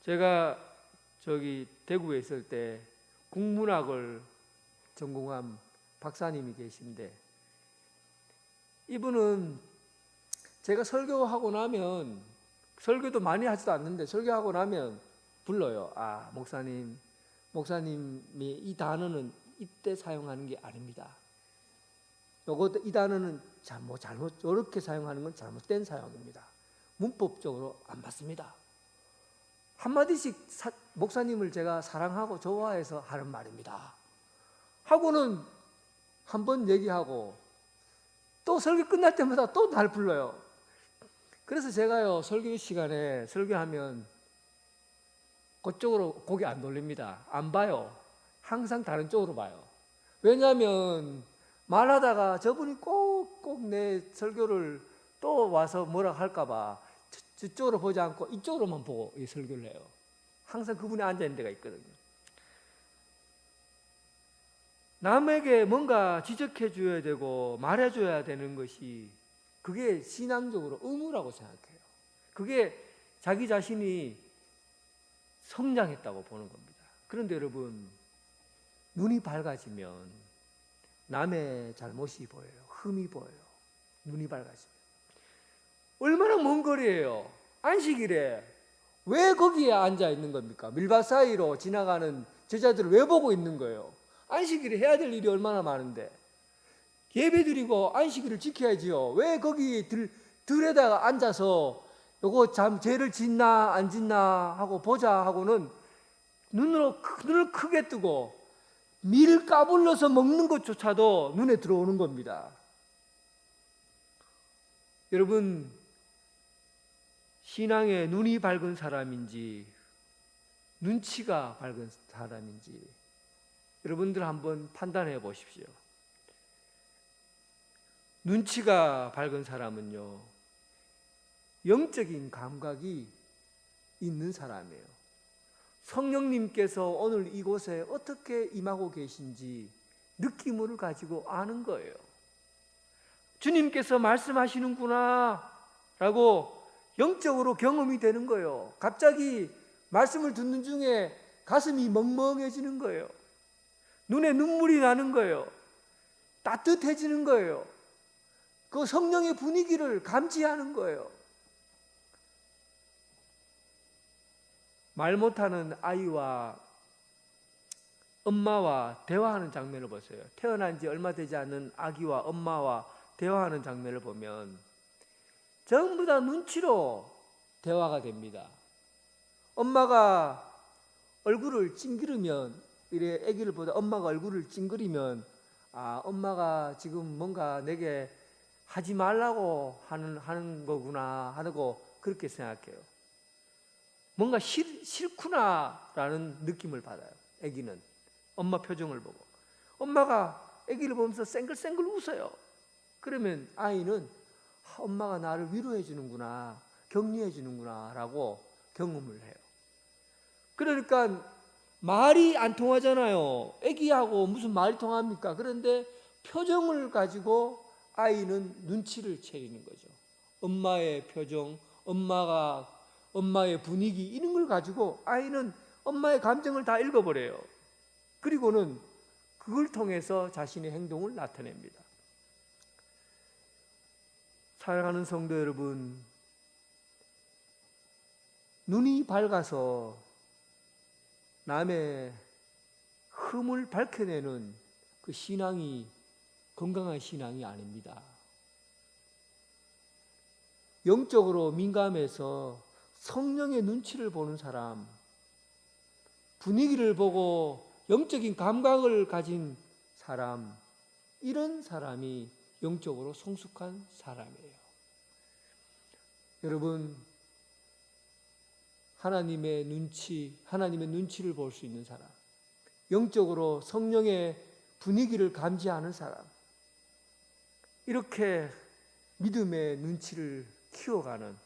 제가 대구에 있을 때 국문학을 전공한 박사님이 계신데, 이분은 제가 설교하고 나면, 설교도 많이 하지도 않는데 설교하고 나면 불러요. 아, 목사님이 이 단어는 이때 사용하는 게 아닙니다. 이 단어는 잘못 이렇게 사용하는 건 잘못된 사용입니다. 문법적으로 안 맞습니다. 한마디씩 목사님을 제가 사랑하고 좋아해서 하는 말입니다 하고는 한번 얘기하고 또 설교 끝날 때마다 또 날 불러요. 그래서 제가요, 설교 시간에 설교하면 그쪽으로 고개 안 돌립니다. 안 봐요. 항상 다른 쪽으로 봐요. 왜냐하면 말하다가 저분이 꼭 내 설교를 또 와서 뭐라 할까 봐 저쪽으로 보지 않고 이쪽으로만 보고 이 설교를 해요. 항상 그분이 앉아있는 데가 있거든요. 남에게 뭔가 지적해 줘야 되고 말해 줘야 되는 것이, 그게 신앙적으로 의무라고 생각해요. 그게 자기 자신이 성장했다고 보는 겁니다. 그런데 여러분, 눈이 밝아지면 남의 잘못이 보여요. 흠이 보여요. 눈이 밝아지면. 얼마나 먼 거리예요. 안식일에 왜 거기에 앉아 있는 겁니까? 밀밭 사이로 지나가는 제자들을 왜 보고 있는 거예요? 안식일에 해야 될 일이 얼마나 많은데. 예배 드리고 안식일을 지켜야지요. 왜 거기 들에다가 앉아서 요거 참 죄를 짓나 안 짓나 하고 보자 하고는 눈을 크게 뜨고 밀 까불러서 먹는 것조차도 눈에 들어오는 겁니다. 여러분, 신앙에 눈이 밝은 사람인지 눈치가 밝은 사람인지 여러분들 한번 판단해 보십시오. 눈치가 밝은 사람은요, 영적인 감각이 있는 사람이에요. 성령님께서 오늘 이곳에 어떻게 임하고 계신지 느낌을 가지고 아는 거예요. 주님께서 말씀하시는구나 라고 영적으로 경험이 되는 거예요. 갑자기 말씀을 듣는 중에 가슴이 멍멍해지는 거예요. 눈에 눈물이 나는 거예요. 따뜻해지는 거예요. 그 성령의 분위기를 감지하는 거예요. 말 못하는 아이와 엄마와 대화하는 장면을 보세요. 태어난 지 얼마 되지 않은 아기와 엄마와 대화하는 장면을 보면 전부 다 눈치로 대화가 됩니다. 엄마가 얼굴을 찡그리면, 이래 아기를 보다 엄마가 얼굴을 찡그리면, 아, 엄마가 지금 뭔가 내게 하지 말라고 하는 거구나 하고 그렇게 생각해요. 뭔가 싫구나라는 느낌을 받아요. 아기는 엄마 표정을 보고. 엄마가 아기를 보면서 쌩글쌩글 웃어요. 그러면 아이는 엄마가 나를 위로해 주는구나, 격려해 주는구나 라고 경험을 해요. 그러니까 말이 안 통하잖아요. 아기하고 무슨 말이 통합니까? 그런데 표정을 가지고 아이는 눈치를 채리는 거죠. 엄마의 표정, 엄마의 분위기, 이런 걸 가지고 아이는 엄마의 감정을 다 읽어버려요. 그리고는 그걸 통해서 자신의 행동을 나타냅니다. 사랑하는 성도 여러분, 눈이 밝아서 남의 흠을 밝혀내는 그 신앙이 건강한 신앙이 아닙니다. 영적으로 민감해서 성령의 눈치를 보는 사람, 분위기를 보고 영적인 감각을 가진 사람, 이런 사람이 영적으로 성숙한 사람이에요. 여러분, 하나님의 눈치를 볼 수 있는 사람, 영적으로 성령의 분위기를 감지하는 사람, 이렇게 믿음의 눈치를 키워가는,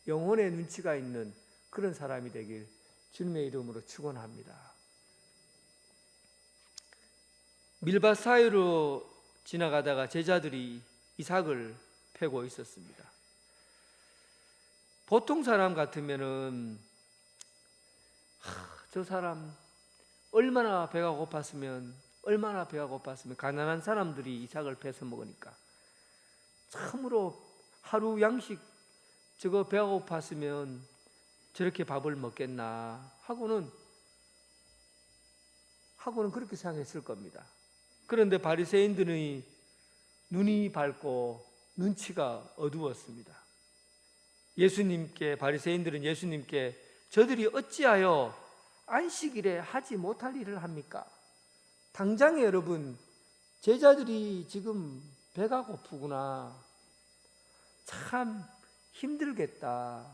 영혼의 눈치가 있는 그런 사람이 되길 주님의 이름으로 축원합니다. 밀밭 사이로 지나가다가 제자들이 이삭을 패고 있었습니다. 보통 사람 같으면은 저 사람 얼마나 배가 고팠으면 가난한 사람들이 이삭을 패서 먹으니까 참으로 하루 양식 저거 배가 고팠으면 저렇게 밥을 먹겠나 하고는 그렇게 생각했을 겁니다. 그런데 바리새인들의 눈이 밝고 눈치가 어두웠습니다. 바리새인들은 예수님께 저들이 어찌하여 안식일에 하지 못할 일을 합니까? 당장에 여러분, 제자들이 지금 배가 고프구나, 참 힘들겠다,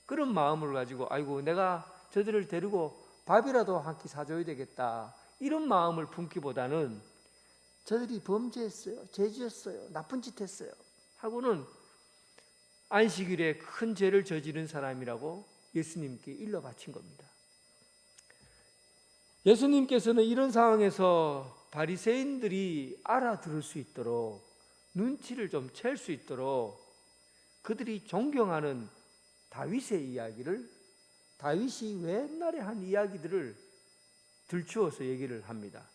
그런 마음을 가지고 아이고 내가 저들을 데리고 밥이라도 한 끼 사줘야 되겠다, 이런 마음을 품기보다는 저들이 범죄했어요, 죄지었어요, 나쁜 짓 했어요 하고는 안식일에 큰 죄를 저지른 사람이라고 예수님께 일러 바친 겁니다. 예수님께서는 이런 상황에서 바리새인들이 알아들을 수 있도록, 눈치를 좀 챌 수 있도록 그들이 존경하는 다윗의 이야기를, 다윗이 옛날에 한 이야기들을 들추어서 얘기를 합니다.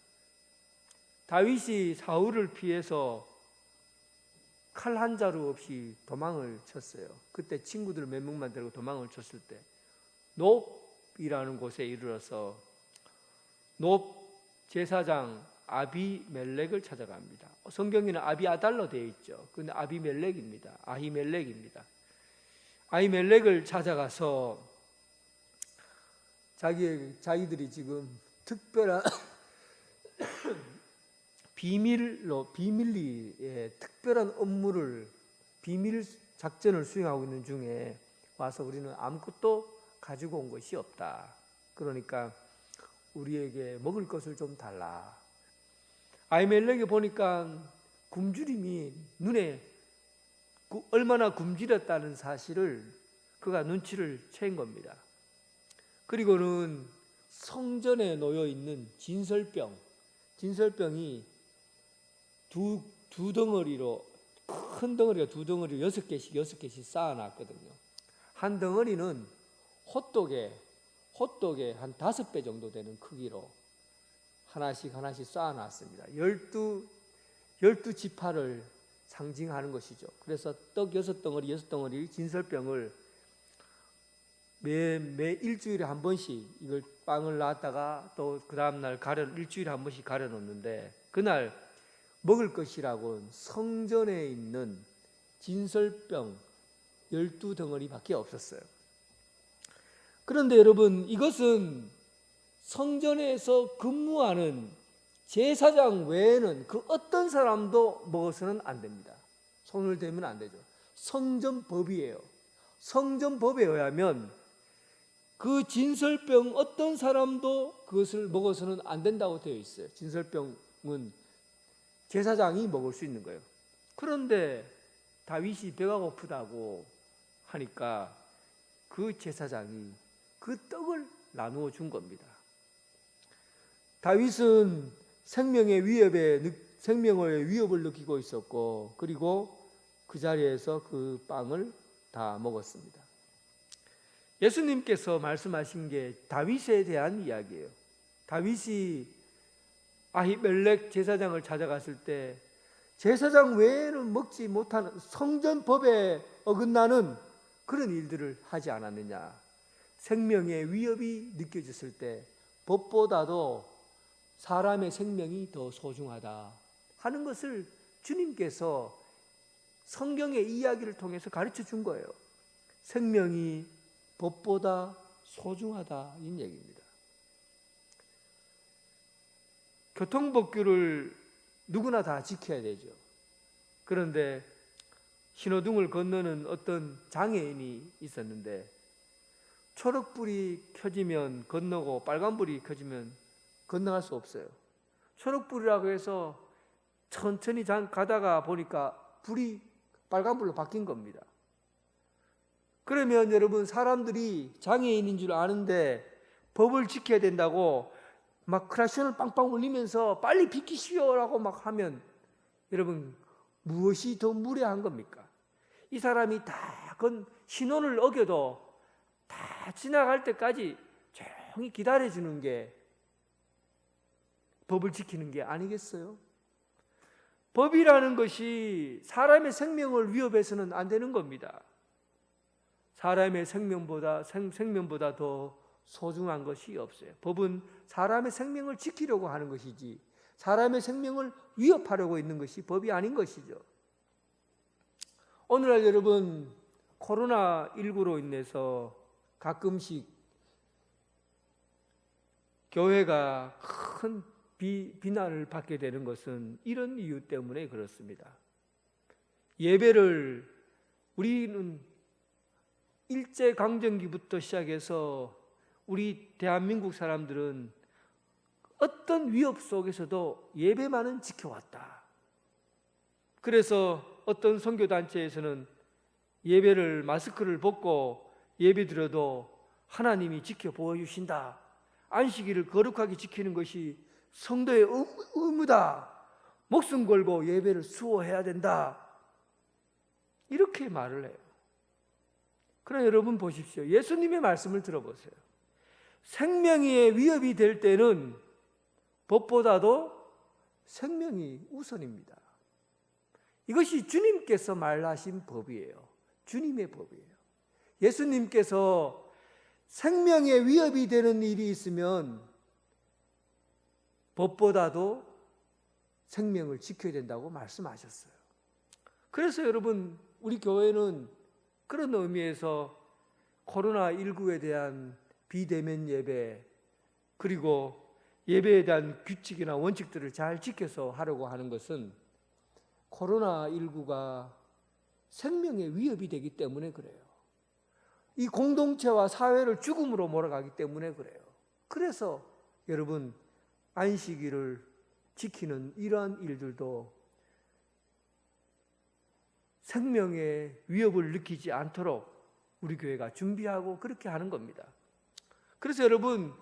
다윗이 사울을 피해서 칼 한 자루 없이 도망을 쳤어요. 그때 친구들 몇 명만 데리고 도망을 쳤을 때 놉이라는 곳에 이르러서 놉 제사장 아비멜렉을 찾아갑니다. 성경에는 아비아달로 되어 있죠. 근데 아히멜렉입니다. 아히멜렉을 찾아가서 자기들이 지금 특별한 비밀리에 특별한 업무를 비밀 작전을 수행하고 있는 중에 와서 우리는 아무것도 가지고 온 것이 없다. 그러니까 우리에게 먹을 것을 좀 달라. 아히멜렉이 보니까 굶주림이 눈에 얼마나 굶주렸다는 사실을 그가 눈치를 챈 겁니다. 그리고는 성전에 놓여 있는 진설병이 두 덩어리로, 큰 덩어리가 두 덩어리로 6개씩 쌓아놨거든요. 한 덩어리는 헛독에 한 5배 정도 되는 크기로 하나씩 쌓아놨습니다. 12지파를 상징하는 것이죠. 그래서 떡 6덩어리 진설병을 매 일주일에 한 번씩 이걸 빵을 놨다가 또 그 다음날 일주일에 한 번씩 가려 놓는데, 그날 먹을 것이라고는 성전에 있는 진설병 12덩어리밖에 없었어요. 그런데 여러분, 이것은 성전에서 근무하는 제사장 외에는 그 어떤 사람도 먹어서는 안 됩니다. 손을 대면 안 되죠. 성전법이에요. 성전법에 의하면 그 진설병 어떤 사람도 그것을 먹어서는 안 된다고 되어 있어요. 진설병은 제사장이 먹을 수 있는 거예요. 그런데 다윗이 배가 고프다고 하니까 그 제사장이 그 떡을 나누어 준 겁니다. 다윗은 생명의 위협을 느끼고 있었고, 그리고 그 자리에서 그 빵을 다 먹었습니다. 예수님께서 말씀하신 게 다윗에 대한 이야기예요. 다윗이 아히멜렉 제사장을 찾아갔을 때 제사장 외에는 먹지 못하는 성전법에 어긋나는 그런 일들을 하지 않았느냐. 생명의 위협이 느껴졌을 때 법보다도 사람의 생명이 더 소중하다 하는 것을 주님께서 성경의 이야기를 통해서 가르쳐 준 거예요. 생명이 법보다 소중하다, 이 얘기입니다. 교통법규를 누구나 다 지켜야 되죠. 그런데 신호등을 건너는 어떤 장애인이 있었는데 초록불이 켜지면 건너고 빨간불이 켜지면 건너갈 수 없어요. 초록불이라고 해서 천천히 가다가 보니까 불이 빨간불로 바뀐 겁니다. 그러면 여러분, 사람들이 장애인인 줄 아는데 법을 지켜야 된다고 막 크라션을 빵빵 울리면서 빨리 비키시오라고 막 하면 여러분, 무엇이 더 무례한 겁니까? 이 사람이 다 신호를 어겨도 다 지나갈 때까지 조용히 기다려주는 게 법을 지키는 게 아니겠어요? 법이라는 것이 사람의 생명을 위협해서는 안 되는 겁니다. 사람의 생명보다 더 소중한 것이 없어요. 법은 사람의 생명을 지키려고 하는 것이지 사람의 생명을 위협하려고 있는 것이 법이 아닌 것이죠. 오늘날 여러분, 코로나19로 인해서 가끔씩 교회가 큰 비난을 받게 되는 것은 이런 이유 때문에 그렇습니다. 예배를 우리는 일제강점기부터 시작해서 우리 대한민국 사람들은 어떤 위협 속에서도 예배만은 지켜왔다. 그래서 어떤 선교단체에서는 예배를 마스크를 벗고 예배 드려도 하나님이 지켜보아 주신다. 안식일을 거룩하게 지키는 것이 성도의 의무다. 목숨 걸고 예배를 수호해야 된다. 이렇게 말을 해요. 그러나 여러분 보십시오. 예수님의 말씀을 들어보세요. 생명의 위협이 될 때는 법보다도 생명이 우선입니다. 이것이 주님께서 말하신 법이에요. 주님의 법이에요. 예수님께서 생명의 위협이 되는 일이 있으면 법보다도 생명을 지켜야 된다고 말씀하셨어요. 그래서 여러분, 우리 교회는 그런 의미에서 코로나19에 대한 비대면 예배, 그리고 예배에 대한 규칙이나 원칙들을 잘 지켜서 하려고 하는 것은 코로나19가 생명의 위협이 되기 때문에 그래요. 이 공동체와 사회를 죽음으로 몰아가기 때문에 그래요. 그래서 여러분, 안식일을 지키는 이러한 일들도 생명의 위협을 느끼지 않도록 우리 교회가 준비하고 그렇게 하는 겁니다. 그래서 여러분,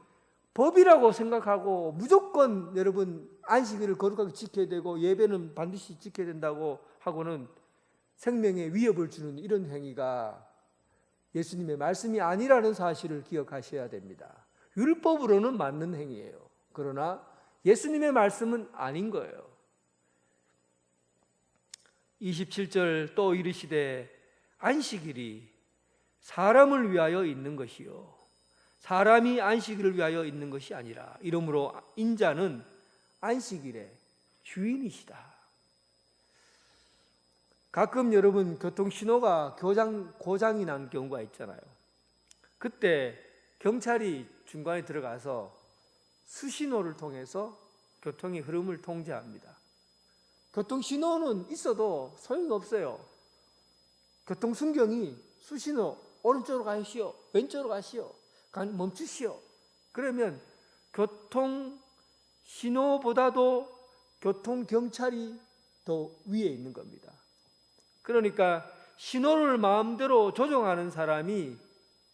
법이라고 생각하고 무조건 여러분 안식일을 거룩하게 지켜야 되고 예배는 반드시 지켜야 된다고 하고는 생명의 위협을 주는 이런 행위가 예수님의 말씀이 아니라는 사실을 기억하셔야 됩니다. 율법으로는 맞는 행위예요. 그러나 예수님의 말씀은 아닌 거예요. 27절 또 이르시되 안식일이 사람을 위하여 있는 것이요 사람이 안식일을 위하여 있는 것이 아니라 이러므로 인자는 안식일의 주인이시다. 가끔 여러분 교통신호가 고장이 난 경우가 있잖아요. 그때 경찰이 중간에 들어가서 수신호를 통해서 교통의 흐름을 통제합니다. 교통신호는 있어도 소용이 없어요. 교통순경이 수신호 오른쪽으로 가시오, 왼쪽으로 가시오, 멈추시오. 그러면 교통신호보다도 교통경찰이 더 위에 있는 겁니다. 그러니까 신호를 마음대로 조정하는 사람이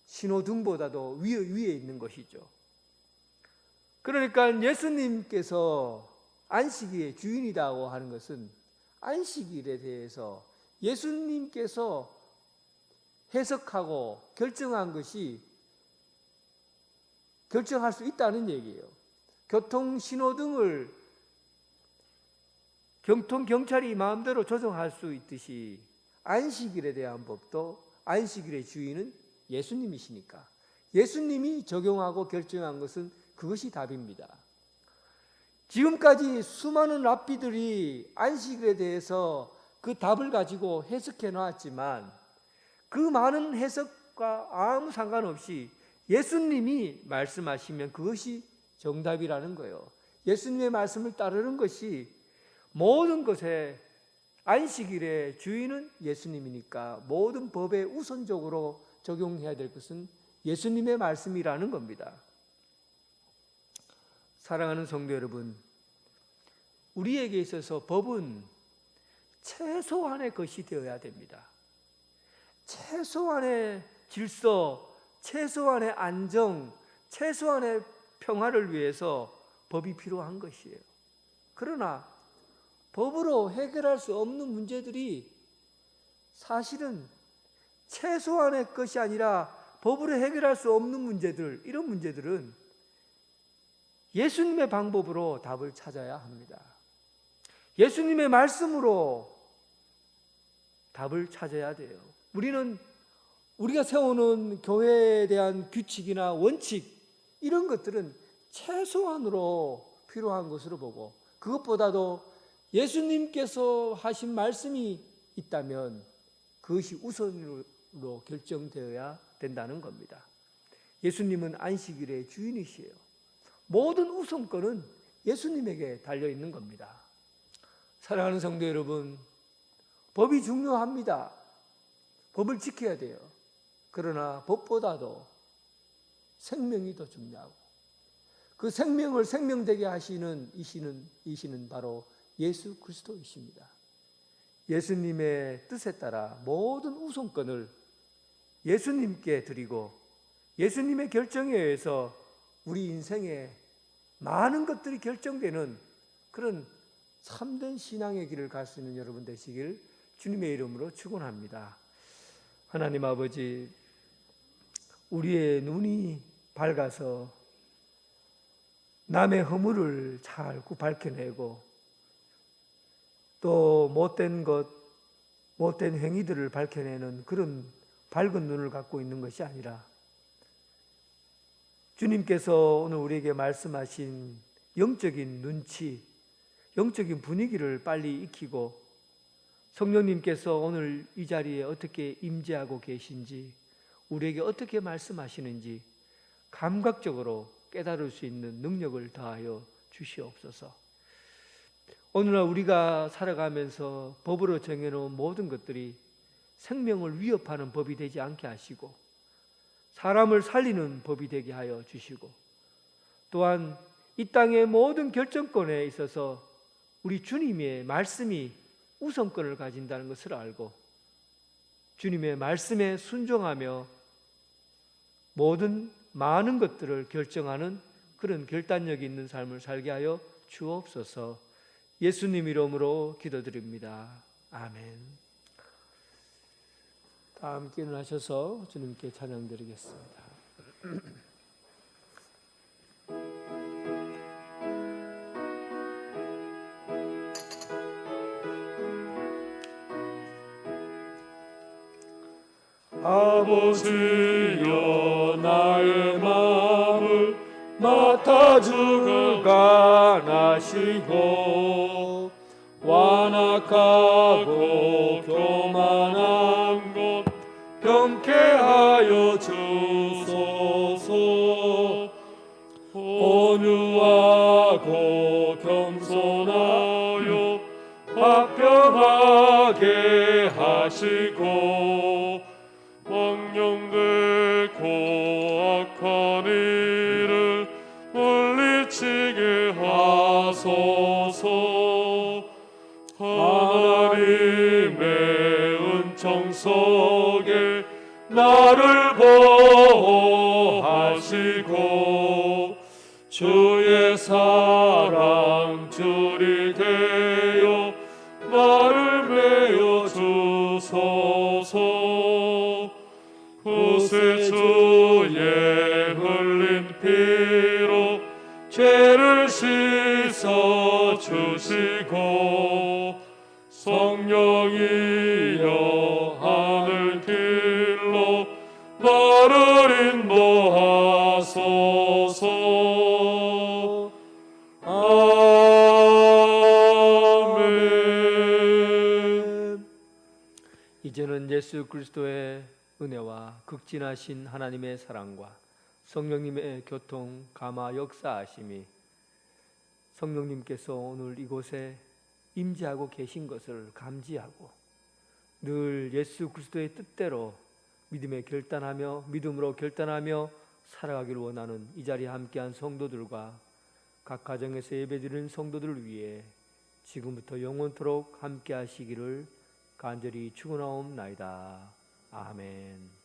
신호등보다도 위에 있는 것이죠. 그러니까 예수님께서 안식일의 주인이라고 하는 것은 안식일에 대해서 예수님께서 해석하고 결정한 것이 결정할 수 있다는 얘기예요. 교통신호등을 교통경찰이 마음대로 조정할 수 있듯이 안식일에 대한 법도 안식일의 주인은 예수님이시니까 예수님이 적용하고 결정한 것은 그것이 답입니다. 지금까지 수많은 랍비들이 안식일에 대해서 그 답을 가지고 해석해 놨지만 그 많은 해석과 아무 상관없이 예수님이 말씀하시면 그것이 정답이라는 거예요. 예수님의 말씀을 따르는 것이 모든 것에 안식일의 주인은 예수님이니까 모든 법에 우선적으로 적용해야 될 것은 예수님의 말씀이라는 겁니다. 사랑하는 성도 여러분, 우리에게 있어서 법은 최소한의 것이 되어야 됩니다. 최소한의 질서, 최소한의 안정, 최소한의 평화를 위해서 법이 필요한 것이에요. 그러나 법으로 해결할 수 없는 문제들이 사실은 최소한의 것이 아니라 법으로 해결할 수 없는 문제들, 이런 문제들은 예수님의 방법으로 답을 찾아야 합니다. 예수님의 말씀으로 답을 찾아야 돼요. 우리가 세우는 교회에 대한 규칙이나 원칙, 이런 것들은 최소한으로 필요한 것으로 보고 그것보다도 예수님께서 하신 말씀이 있다면 그것이 우선으로 결정되어야 된다는 겁니다. 예수님은 안식일의 주인이시에요. 모든 우선권은 예수님에게 달려있는 겁니다. 사랑하는 성도 여러분, 법이 중요합니다. 법을 지켜야 돼요. 그러나 법보다도 생명이 더 중요하고 그 생명을 생명되게 하시는 이시는 바로 예수 그리스도이십니다. 예수님의 뜻에 따라 모든 우선권을 예수님께 드리고 예수님의 결정에 의해서 우리 인생에 많은 것들이 결정되는 그런 참된 신앙의 길을 갈 수 있는 여러분 되시길 주님의 이름으로 축원합니다. 하나님 아버지, 우리의 눈이 밝아서 남의 허물을 잘 밝혀내고 또 못된 것, 못된 행위들을 밝혀내는 그런 밝은 눈을 갖고 있는 것이 아니라 주님께서 오늘 우리에게 말씀하신 영적인 눈치, 영적인 분위기를 빨리 익히고 성령님께서 오늘 이 자리에 어떻게 임재하고 계신지, 우리에게 어떻게 말씀하시는지 감각적으로 깨달을 수 있는 능력을 더하여 주시옵소서. 오늘날 우리가 살아가면서 법으로 정해놓은 모든 것들이 생명을 위협하는 법이 되지 않게 하시고 사람을 살리는 법이 되게 하여 주시고, 또한 이 땅의 모든 결정권에 있어서 우리 주님의 말씀이 우선권을 가진다는 것을 알고 주님의 말씀에 순종하며 모든 많은 것들을 결정하는 그런 결단력 있는 삶을 살게 하여 주옵소서. 예수님 이름으로 기도드립니다. 아멘. 다 함께 일어나셔서 주님께 찬양드리겠습니다. 아버지여 나의 마음을 맡아주가 나시고 완악하고 교만한 것 경계하여 주소서. 온유하고 겸손하여 화평하게 하시고 왕령되고 악한 일을 물리치게 하소서. 하나님의 은총 속에 나를 보호하시고 주의 사랑 줄이 되어 나를 메어 주소서. 구세주의 흘린 피로 죄를 씻어 주시고 성령이여 하늘 길로 나를 인도하소서. 아멘. 이제는 예수 그리스도의 은혜와 극진하신 하나님의 사랑과 성령님의 교통, 감화, 역사하심이 성령님께서 오늘 이곳에 임재하고 계신 것을 감지하고 늘 예수 그리스도의 뜻대로 믿음으로 결단하며 살아가기를 원하는 이 자리에 함께한 성도들과 각 가정에서 예배드리는 성도들을 위해 지금부터 영원토록 함께하시기를 간절히 축원하옵나이다. 아멘.